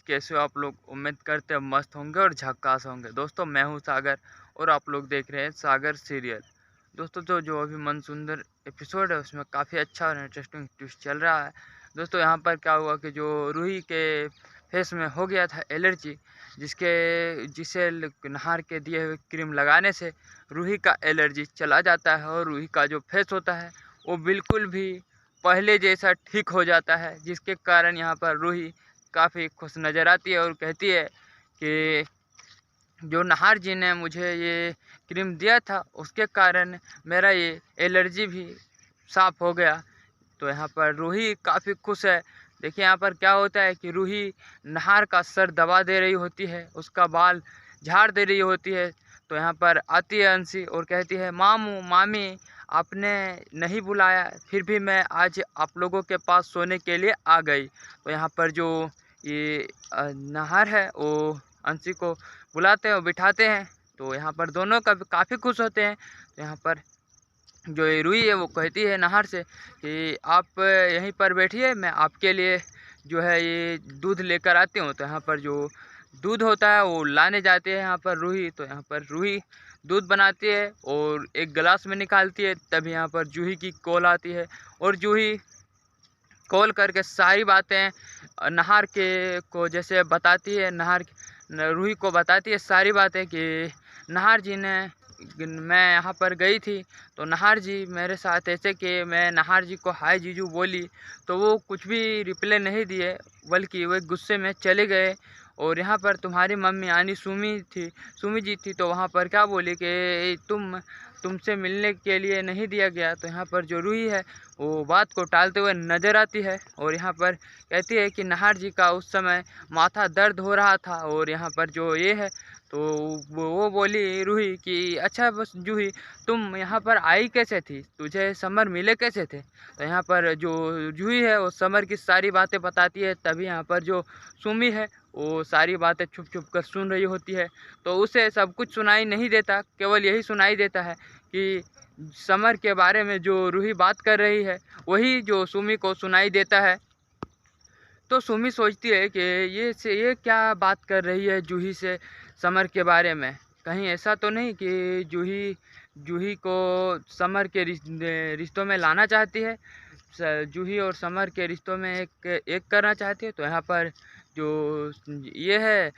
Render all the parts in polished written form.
कैसे हो आप लोग? उम्मीद करते हैं मस्त होंगे और झक्कास होंगे। दोस्तों मैं हूं सागर और आप लोग देख रहे हैं सागर सीरियल। दोस्तों तो जो अभी मनसुंदर एपिसोड है उसमें काफ़ी अच्छा और इंटरेस्टिंग ट्विस्ट चल रहा है। दोस्तों यहाँ पर क्या हुआ कि जो रूही के फेस में हो गया था एलर्जी, जिसे नहार के दिए हुए क्रीम लगाने से रूही का एलर्जी चला जाता है और रूही का जो फेस होता है वो बिल्कुल भी पहले जैसा ठीक हो जाता है, जिसके कारण यहाँ पर रूही काफ़ी खुश नज़र आती है और कहती है कि जो नाहर जी ने मुझे ये क्रीम दिया था उसके कारण मेरा ये एलर्जी भी साफ़ हो गया। तो यहाँ पर रूही काफ़ी खुश है। देखिए यहाँ पर क्या होता है कि रूही नाहर का सर दबा दे रही होती है, उसका बाल झाड़ दे रही होती है। तो यहाँ पर आती है अंशी और कहती है, मामू मामी आपने नहीं बुलाया फिर भी मैं आज आप लोगों के पास सोने के लिए आ गई। तो यहाँ पर जो ये नाहर है वो अंशी को बुलाते हैं और बिठाते हैं। तो यहाँ पर दोनों का काफ़ी खुश होते हैं। तो यहाँ पर जो ये रूही है वो कहती है नाहर से कि आप यहीं पर बैठिए, मैं आपके लिए जो है ये दूध लेकर आती हूँ। तो यहाँ पर जो दूध होता है वो लाने जाते हैं यहाँ पर रूही। तो यहाँ पर रूही दूध बनाती है और एक गिलास में निकालती है। तभी यहाँ पर जूही की कॉल आती है और जूही कॉल करके सारी बातें नाहर के को जैसे बताती है, रूही को बताती है सारी बातें कि नाहर जी ने मैं यहाँ पर गई थी तो नाहर जी मेरे साथ ऐसे कि मैं नाहर जी को हाय जीजू बोली तो वो कुछ भी रिप्लाई नहीं दिए, बल्कि वो गुस्से में चले गए। और यहाँ पर तुम्हारी मम्मी यानी सुमी जी थी, तो वहाँ पर क्या बोली कि तुमसे मिलने के लिए नहीं दिया गया। तो यहाँ पर जो रूही है वो बात को टालते हुए नज़र आती है और यहाँ पर कहती है कि नाहर जी का उस समय माथा दर्द हो रहा था। और यहाँ पर जो ये है तो वो बोली रूही कि अच्छा बस जूही तुम यहाँ पर आई कैसे थी, तुझे समर मिले कैसे थे। तो यहाँ पर जो जूही है वो समर की सारी बातें बताती है। तभी यहाँ पर जो सुमी है वो सारी बातें छुप छुप कर सुन रही होती है। तो उसे सब कुछ सुनाई नहीं देता, केवल यही सुनाई देता है कि समर के बारे में जो रूही बात कर रही है वही जो सुमी को सुनाई देता है। तो सुमी सोचती है कि ये क्या बात कर रही है जूही से समर के बारे में। कहीं ऐसा तो नहीं कि जूही जूही को समर के रिश्तों में लाना चाहती है, जूही और समर के रिश्तों में एक एक करना चाहती है। तो यहाँ पर जो ये है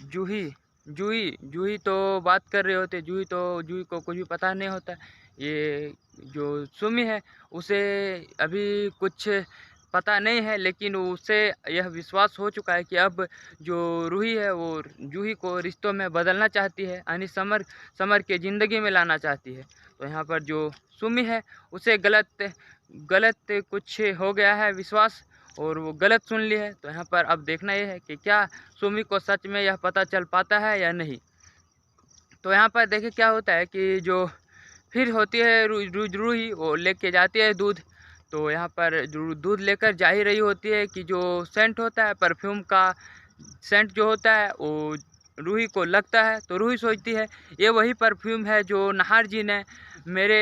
जूही जूही जूही तो बात कर रहे होते, जूही को कुछ भी पता नहीं होता। ये जो सुमी है उसे अभी कुछ पता नहीं है, लेकिन उसे यह विश्वास हो चुका है कि अब जो रूही है वो जूही को रिश्तों में बदलना चाहती है, यानी समर के ज़िंदगी में लाना चाहती है। तो यहाँ पर जो सुमी है उसे गलत गलत कुछ हो गया है विश्वास और वो गलत सुन ली है। तो यहाँ पर अब देखना ये है कि क्या सुमी को सच में यह पता चल पाता है या नहीं। तो यहाँ पर देखिए क्या होता है कि जो फिर होती है रूही वो लेके जाती है दूध। तो यहाँ पर दूध लेकर जा ही रही होती है कि जो सेंट होता है परफ्यूम का सेंट जो होता है वो रूही को लगता है। तो रूही सोचती है ये वही परफ्यूम है जो नाहर जी ने मेरे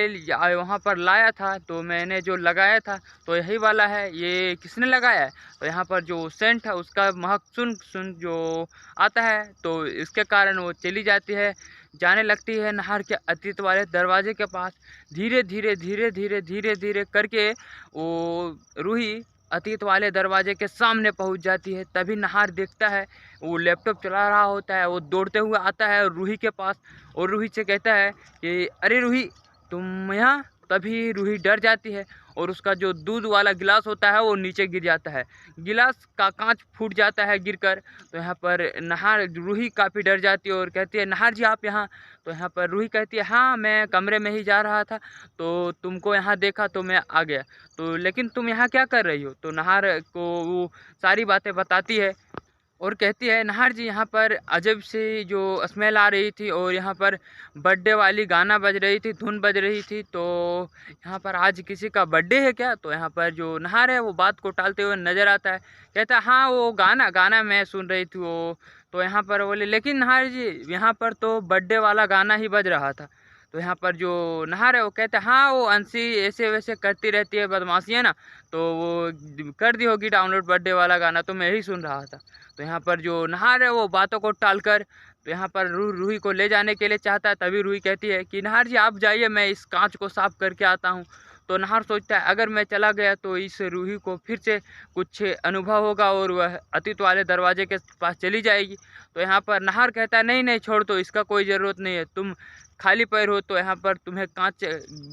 वहाँ पर लाया था, तो मैंने जो लगाया था तो यही वाला है, ये किसने लगाया है। तो यहाँ पर जो सेंट है उसका महक सुन सुन जो आता है तो इसके कारण वो चली जाती है, जाने लगती है नाहर के अतीत वाले दरवाजे के पास। धीरे धीरे धीरे धीरे धीरे धीरे करके वो रूही अतीत वाले दरवाजे के सामने पहुंच जाती है। तभी नाहर देखता है वो लैपटॉप चला रहा होता है, वो दौड़ते हुए आता है रूही के पास और रूही से कहता है कि अरे रूही तुम यहाँ। तभी रूही डर जाती है और उसका जो दूध वाला गिलास होता है वो नीचे गिर जाता है, गिलास का कांच फूट जाता है गिरकर। तो यहाँ पर नाहर रूही काफ़ी डर जाती है और कहती है नाहर जी आप यहाँ। तो यहाँ पर रूही कहती है हाँ मैं कमरे में ही जा रहा था, तो तुमको यहाँ देखा तो मैं आ गया, तो लेकिन तुम यहाँ क्या कर रही हो। तो नाहर को वो सारी बातें बताती है और कहती है नाहर जी यहाँ पर अजब सी जो स्मेल आ रही थी और यहाँ पर बर्थडे वाली गाना बज रही थी, धुन बज रही थी, तो यहाँ पर आज किसी का बर्थडे है क्या। तो यहाँ पर जो नाहर है वो बात को टालते हुए नज़र आता है, कहता है हाँ वो गाना गाना मैं सुन रही थी वो। तो यहाँ पर बोले लेकिन नाहर जी यहाँ पर तो बर्थडे वाला गाना ही बज रहा था। तो यहाँ पर जो नहार है वो कहते हैं हाँ वो अंशी ऐसे वैसे करती रहती है बदमाशी है ना, तो वो कर दी होगी डाउनलोड बर्थडे वाला गाना, तो मैं ही सुन रहा था। तो यहाँ पर जो नहार है वो बातों को टालकर तो यहाँ पर रूही को ले जाने के लिए चाहता है। तभी रूही कहती है कि नहार जी आप जाइए, मैं इस कांच को साफ करके आता हूँ। तो नहार सोचता है अगर मैं चला गया तो इस रूही को फिर से कुछ अनुभव होगा और वह अतीत वाले दरवाजे के पास चली जाएगी। तो यहाँ पर नहार कहता है नहीं नहीं छोड़ दो, इसका कोई ज़रूरत नहीं है, तुम खाली पैर हो तो यहाँ पर तुम्हें कांच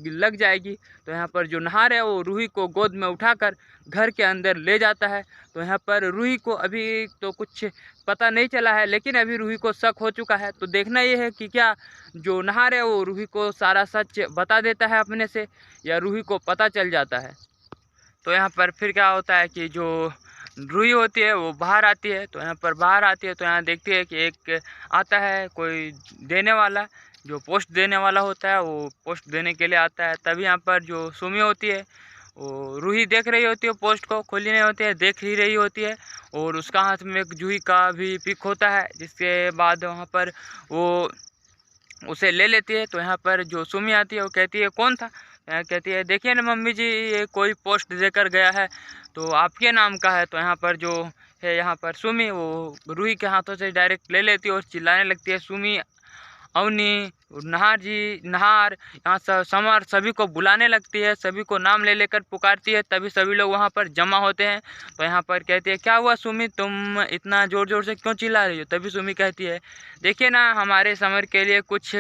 लग जाएगी। तो यहाँ पर जो नहार है वो रूही को गोद में उठाकर घर के अंदर ले जाता है। तो यहाँ पर रूही को अभी तो कुछ पता नहीं चला है, लेकिन अभी रूही को शक हो चुका है। तो देखना ये है कि क्या जो नहार है वो रूही को सारा सच बता देता है अपने से, या रूही को पता चल जाता है। तो यहाँ पर फिर क्या होता है कि जो रूही होती है वो बाहर आती है। तो यहाँ पर बाहर आती है तो यहाँ देखती है कि एक आता है कोई देने वाला, जो पोस्ट देने वाला होता है वो पोस्ट देने के लिए आता है। तभी यहाँ पर जो सुमी होती है वो रूही देख रही होती है, पोस्ट को खोली नहीं होती है, देख ही रही होती है, और उसका हाथ में एक जूही का भी पिक होता है, जिसके बाद वहाँ पर वो उसे ले लेती है। तो यहाँ पर जो सुमी आती है वो कहती है कौन था, कहती है देखिए ना मम्मी जी ये कोई पोस्ट देकर गया है, तो आपके नाम का है। तो यहाँ पर जो है यहाँ पर सुमी वो रूही के हाथों से डायरेक्ट ले लेती है और चिल्लाने लगती है सुमी अवनी नहार जी नहार, यहाँ समर सभी को बुलाने लगती है, सभी को नाम ले लेकर पुकारती है। तभी सभी लोग वहाँ पर जमा होते हैं। तो यहाँ पर कहती है क्या हुआ सुमी, तुम इतना ज़ोर ज़ोर से क्यों चिल्ला रही हो। तभी सुमी कहती है देखिए ना हमारे समर के लिए कुछ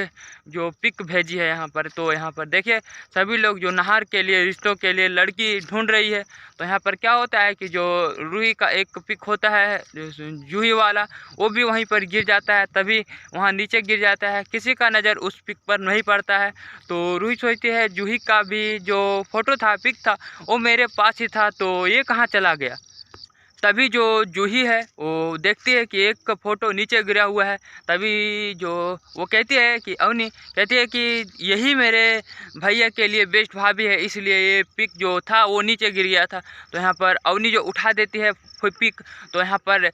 जो पिक भेजी है यहाँ पर। तो यहाँ पर देखिए सभी लोग जो नहार के लिए रिश्तों के लिए लड़की ढूंढ रही है। तो यहाँ पर क्या होता है कि जो रूही का एक पिक होता है जूही वाला, वो भी वहीं पर गिर जाता है। तभी वहाँ नीचे गिर जाता है, किसी का नज़र उस पिक पर नहीं पड़ता है। तो रूही सोचती है जूही का भी जो फोटो था पिक था वो मेरे पास ही था, तो ये कहाँ चला गया। तभी जो जूही है वो देखती है कि एक फ़ोटो नीचे गिरा हुआ है। तभी जो वो कहती है कि अवनी कहती है कि यही मेरे भैया के लिए बेस्ट भाभी है, इसलिए ये पिक जो था वो नीचे गिर गया था। तो यहाँ पर अवनी जो उठा देती है पिक। तो यहाँ पर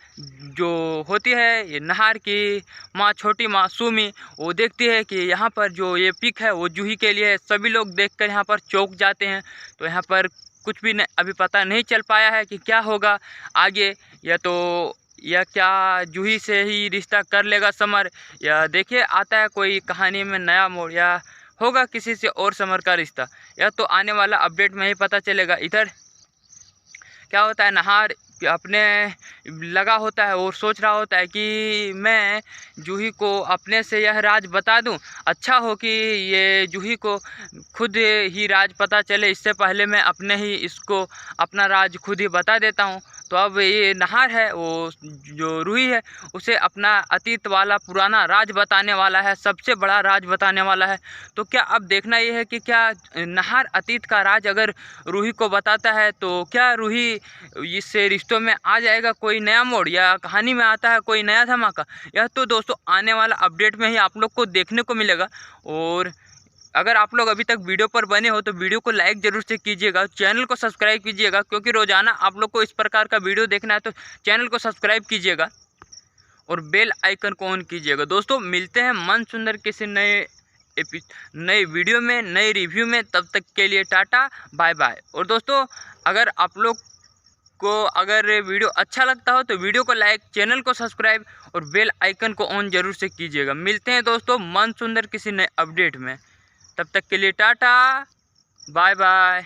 जो होती है ये नहार की माँ छोटी माँ सुमी, वो देखती है कि यहाँ पर जो ये पिक है वो जूही के लिए है। सभी लोग देखकर यहाँ पर चौंक जाते हैं। तो यहाँ पर कुछ भी अभी पता नहीं चल पाया है कि क्या होगा आगे, या क्या जूही से ही रिश्ता कर लेगा समर, या देखिए आता है कोई कहानी में नया मोड़, या होगा किसी से और समर का रिश्ता, या तो आने वाला अपडेट में ही पता चलेगा। इधर क्या होता है नहार अपने लगा होता है और सोच रहा होता है कि मैं जूही को अपने से यह राज बता दूं, अच्छा हो कि ये जूही को खुद ही राज पता चले, इससे पहले मैं अपने ही इसको अपना राज खुद ही बता देता हूं। तो अब ये नहार है वो जो रूही है उसे अपना अतीत वाला पुराना राज बताने वाला है, सबसे बड़ा राज बताने वाला है। तो क्या अब देखना ये है कि क्या नहार अतीत का राज अगर रूही को बताता है तो क्या रूही इससे रिश्तों में आ जाएगा कोई नया मोड़, या कहानी में आता है कोई नया धमाका। यह तो दोस्तों आने वाला अपडेट में ही आप लोग को देखने को मिलेगा। और अगर आप लोग अभी तक वीडियो पर बने हो तो वीडियो को लाइक जरूर से कीजिएगा, चैनल को सब्सक्राइब कीजिएगा, क्योंकि रोजाना आप लोग को इस प्रकार का वीडियो देखना है तो चैनल को सब्सक्राइब कीजिएगा और बेल आइकन को ऑन कीजिएगा। दोस्तों मिलते हैं मन सुंदर किसी नए वीडियो में, नए रिव्यू में। तब तक के लिए टाटा बाय बाय। और दोस्तों अगर आप लोग को अगर वीडियो अच्छा लगता हो तो वीडियो को लाइक, चैनल को सब्सक्राइब और बेल आइकन को ऑन जरूर से कीजिएगा। मिलते हैं दोस्तों मन सुंदर किसी नए अपडेट में, तब तक के लिए टाटा बाय बाय।